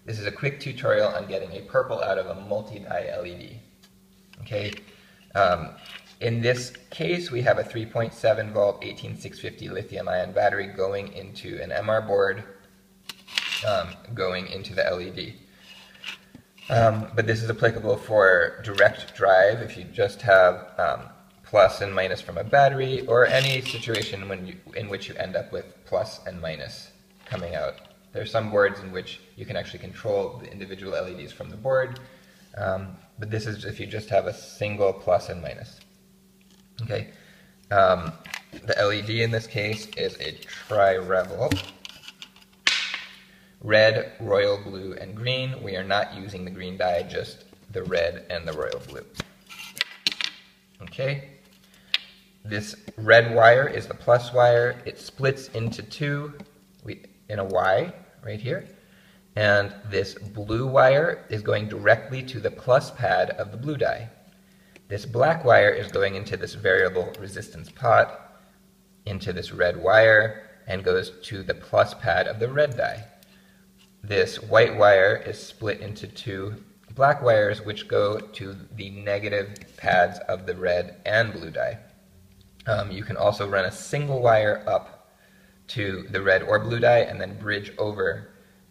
This is a quick tutorial on getting a purple out of a multi-dye LED. Okay. In this case, we have a 3.7 volt 18650 lithium-ion battery going into an MR board, going into the LED. But this is applicable for direct drive if you just have plus and minus from a battery, or any situation in which you end up with plus and minus coming out. There are some boards in which you can actually control the individual LEDs from the board, but this is if you just have a single plus and minus. Okay, the LED in this case is a tri-revel. Red, royal blue, and green. We are not using the green dye, just the red and the royal blue. Okay, this red wire is the plus wire. It splits into two in a Y right here. And this blue wire is going directly to the plus pad of the blue dye. This black wire is going into this variable resistance pot, into this red wire, and goes to the plus pad of the red dye. This white wire is split into two black wires, which go to the negative pads of the red and blue dye. You can also run a single wire up to the red or blue dye and then bridge over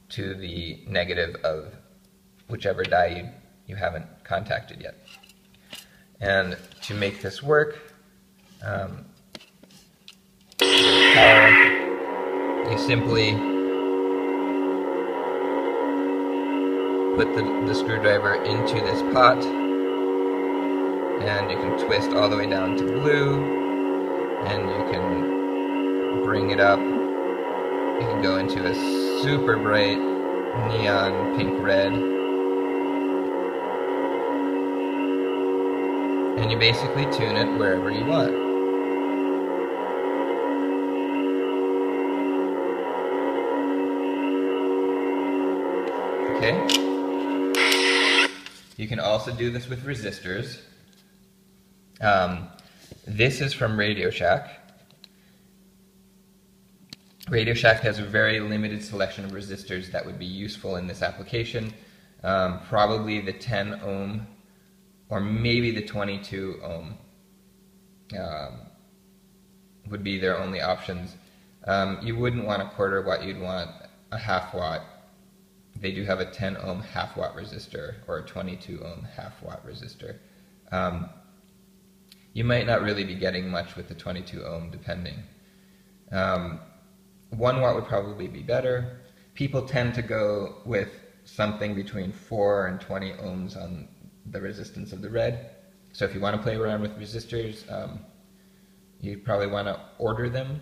to the negative of whichever dye you haven't contacted yet. And to make this work, you simply put the screwdriver into this pot, and you can twist all the way down to blue, and you can bring it up. You can go into a super bright neon pink red, and you basically tune it wherever you want. Okay? You can also do this with resistors. This is from Radio Shack. Radio Shack has a very limited selection of resistors that would be useful in this application. Probably the 10 ohm or maybe the 22 ohm would be their only options. You wouldn't want a quarter watt, you'd want a half watt. They do have a 10 ohm half watt resistor or a 22 ohm half watt resistor. You might not really be getting much with the 22 ohm depending. 1 watt would probably be better. People tend to go with something between 4 and 20 ohms on the resistance of the red. So if you want to play around with resistors, you probably want to order them,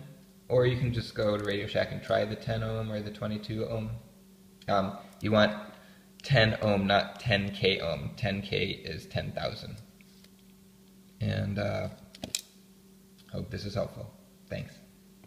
or you can just go to Radio Shack and try the 10 ohm or the 22 ohm. You want 10 ohm, not 10k ohm. 10k is 10,000. And hope this is helpful. Thanks.